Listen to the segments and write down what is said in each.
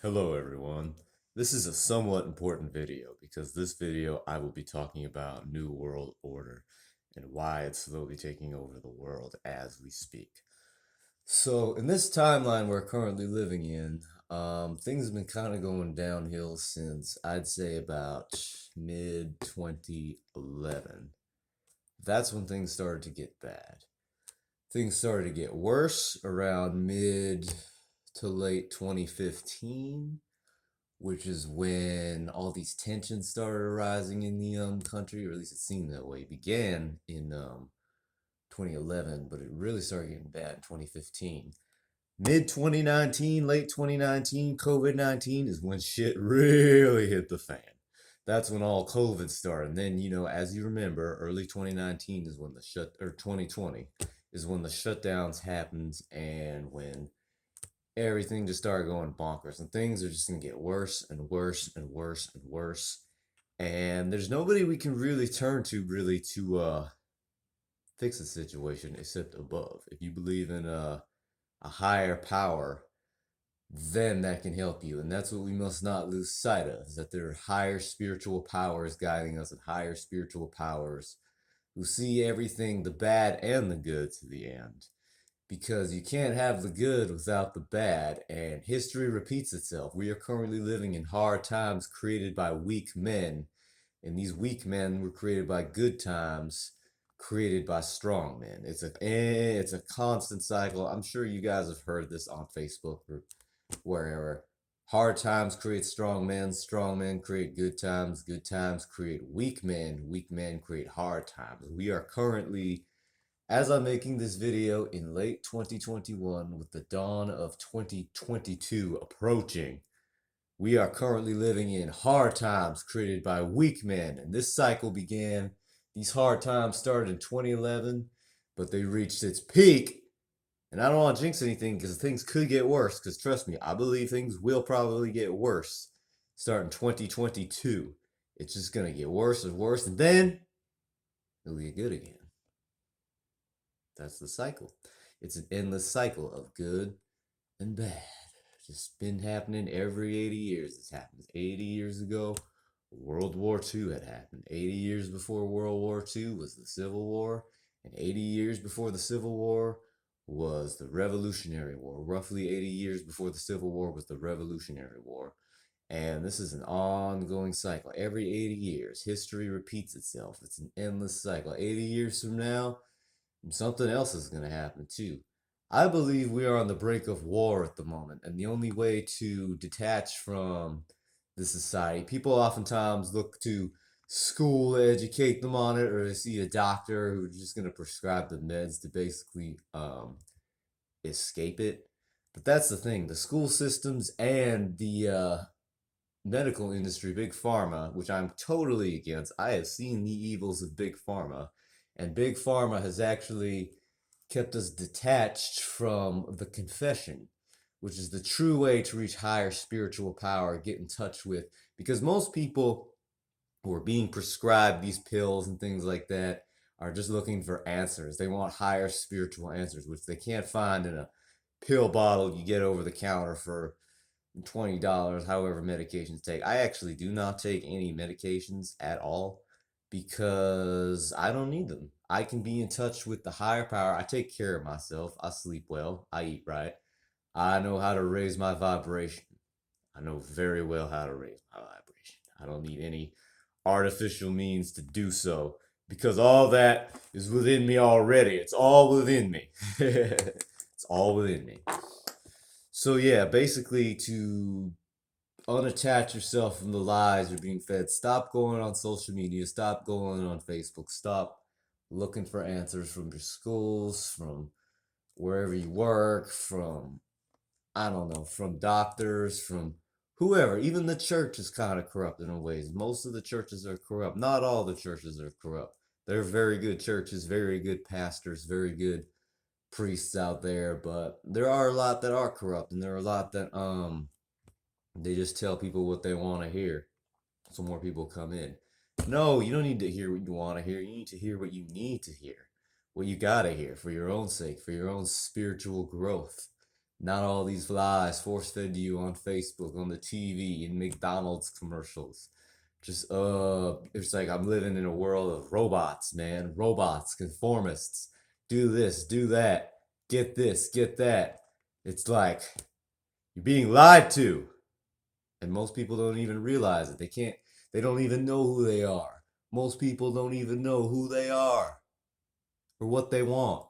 Hello everyone. This is a somewhat important video because this video I will be talking about New World Order and why it's slowly taking over the world as we speak. So in this timeline we're currently living in, things have been kind of going downhill since I'd say about mid 2011. That's when things started to get bad. Things started to get worse around mid to late 2015, which is when all these tensions started arising in the country, or at least it seemed that way. It began in 2011, but it really started getting bad in 2015. Mid 2019, late 2019, COVID 19 is when shit really hit the fan. That's when all COVID started. And then, as you remember, early 2019 is when or 2020 is when the shutdowns happened and when everything just started going bonkers and things are just going to get worse and worse and worse and worse, and there's nobody we can really turn to really to fix the situation except above. If you believe in a higher power, then that can help you, and that's what we must not lose sight of, is that there are higher spiritual powers guiding us, and higher spiritual powers who see everything, the bad and the good, to the end, because you can't have the good without the bad, and history repeats itself. We are currently living in hard times created by weak men, and these weak men were created by good times created by strong men. It's a constant cycle. I'm sure you guys have heard this on Facebook or wherever. Hard times create strong men create good times create weak men create hard times. We are currently, as I'm making this video, in late 2021, with the dawn of 2022 approaching, we are currently living in hard times created by weak men. And this cycle began, these hard times started in 2011, but they reached its peak. And I don't want to jinx anything because things could get worse. Because trust me, I believe things will probably get worse starting 2022. It's just going to get worse and worse, and then it'll get good again. That's the cycle. It's an endless cycle of good and bad. Just been happening every 80 years. It's happened 80 years ago. World War II had happened. 80 years before World War II was the Civil War. And 80 years before the Civil War was the Revolutionary War. Roughly 80 years before the Civil War was the Revolutionary War. And this is an ongoing cycle. Every 80 years, history repeats itself. It's an endless cycle. 80 years from now, something else is going to happen too. I believe we are on the brink of war at the moment, and the only way to detach from the society, people oftentimes look to school to educate them on it, or to see a doctor who's just going to prescribe the meds to basically escape it. But that's the thing, the school systems and the medical industry, big pharma, which I'm totally against. I have seen the evils of big pharma, and big pharma has actually kept us detached from the confession, which is the true way to reach higher spiritual power, get in touch with, because most people who are being prescribed these pills and things like that are just looking for answers. They want higher spiritual answers, which they can't find in a pill bottle you get over the counter for $20, however medications take. I actually do not take any medications at all because I don't need them. I can be in touch with the higher power. I take care of myself. I sleep well. I eat right. I know how to raise my vibration. I know very well how to raise my vibration. I don't need any artificial means to do so because all that is within me already. It's all within me. It's all within me. So yeah, basically to unattach yourself from the lies you're being fed. Stop going on social media. Stop going on Facebook. Stop looking for answers from your schools, from wherever you work, from, I don't know, from doctors, from whoever. Even the church is kind of corrupt in ways. Most of the churches are corrupt. Not all the churches are corrupt. There are very good churches, very good pastors, very good priests out there, but there are a lot that are corrupt, and there are a lot that they just tell people what they want to hear so more people come in. No, you don't need to hear what you want to hear. You need to hear what you need to hear, what you gotta hear for your own sake, for your own spiritual growth. Not all these lies force fed to you on Facebook, on the TV, in McDonald's commercials. Just it's like I'm living in a world of robots, man. Robots, conformists. Do this, do that. Get this, get that. It's like you're being lied to. And most people don't even realize it. They don't even know who they are. Most people don't even know who they are or what they want.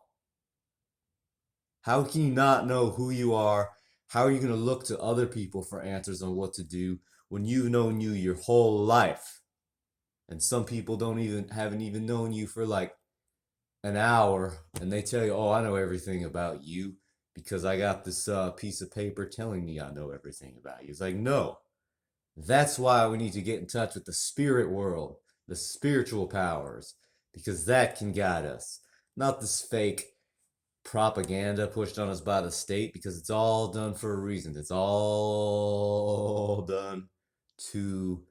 How can you not know who you are? How are you going to look to other people for answers on what to do when you've known you your whole life? And some people haven't even known you for like an hour, and they tell you, "Oh, I know everything about you because I got this piece of paper telling me I know everything about you." It's like, no. That's why we need to get in touch with the spirit world, the spiritual powers, because that can guide us. Not this fake propaganda pushed on us by the state, because it's all done for a reason. It's all done to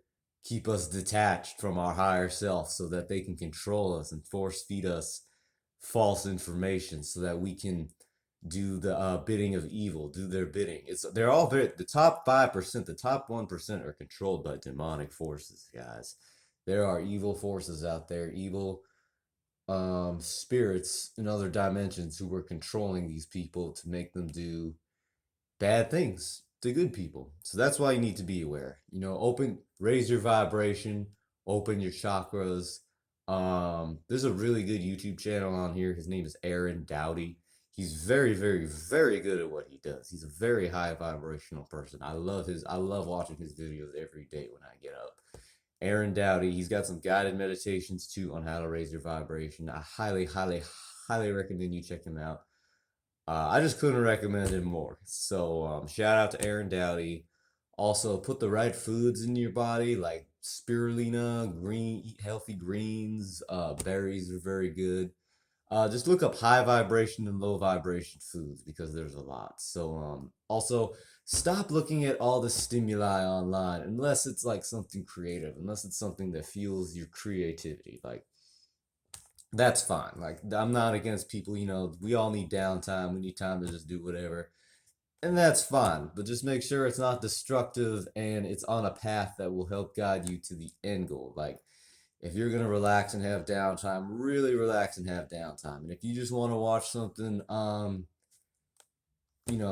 keep us detached from our higher self so that they can control us and force feed us false information so that we can do the bidding of evil, do their bidding. They're all the top 5%, the top 1% are controlled by demonic forces, guys. There are evil forces out there, evil spirits in other dimensions who were controlling these people to make them do bad things to good people. So that's why you need to be aware. Raise your vibration, open your chakras. There's a really good YouTube channel on here. His name is Aaron Doughty. He's very, very, very good at what he does. He's a very high vibrational person. I love watching his videos every day when I get up. Aaron Doughty. He's got some guided meditations too on how to raise your vibration. I highly, highly, highly recommend you check him out. I just couldn't recommend him more. So shout out to Aaron Doughty. Also, put the right foods in your body, like spirulina, eat healthy greens. Berries are very good. Just look up high vibration and low vibration foods because there's a lot. So also stop looking at all the stimuli online unless it's like something creative, unless it's something that fuels your creativity. Like that's fine. Like I'm not against people, we all need downtime. We need time to just do whatever. And that's fine, but just make sure it's not destructive and it's on a path that will help guide you to the end goal. Like if you're gonna relax and have downtime, really relax and have downtime. And if you just want to watch something,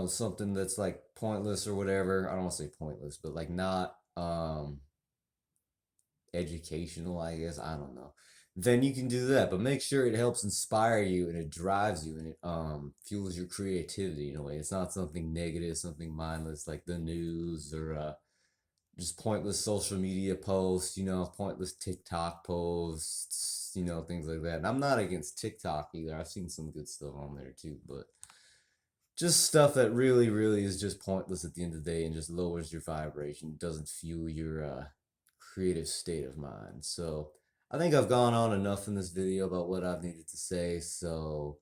something that's like pointless or whatever, I don't want to say pointless, but like not educational, I guess, I don't know. Then you can do that, but make sure it helps inspire you and it drives you and it fuels your creativity in a way. It's not something negative, something mindless like the news or just pointless social media posts, pointless TikTok posts, things like that. And I'm not against TikTok either. I've seen some good stuff on there too, but just stuff that really, really is just pointless at the end of the day and just lowers your vibration, doesn't fuel your creative state of mind. So I think I've gone on enough in this video about what I've needed to say. So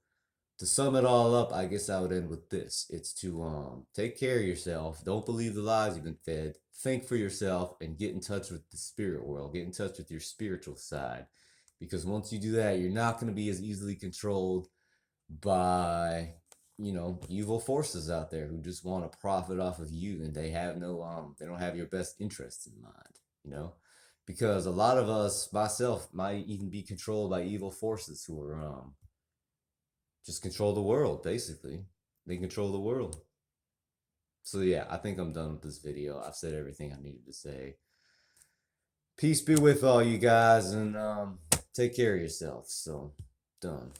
to sum it all up, I guess I would end with this. It's to take care of yourself. Don't believe the lies you've been fed. Think for yourself and get in touch with the spirit world. Get in touch with your spiritual side. Because once you do that, you're not going to be as easily controlled by, evil forces out there who just want to profit off of you and they don't have your best interests in mind. Because a lot of us, myself, might even be controlled by evil forces who are just control the world, basically. They control the world. So yeah, I think I'm done with this video. I've said everything I needed to say. Peace be with all you guys, and take care of yourselves. So, done.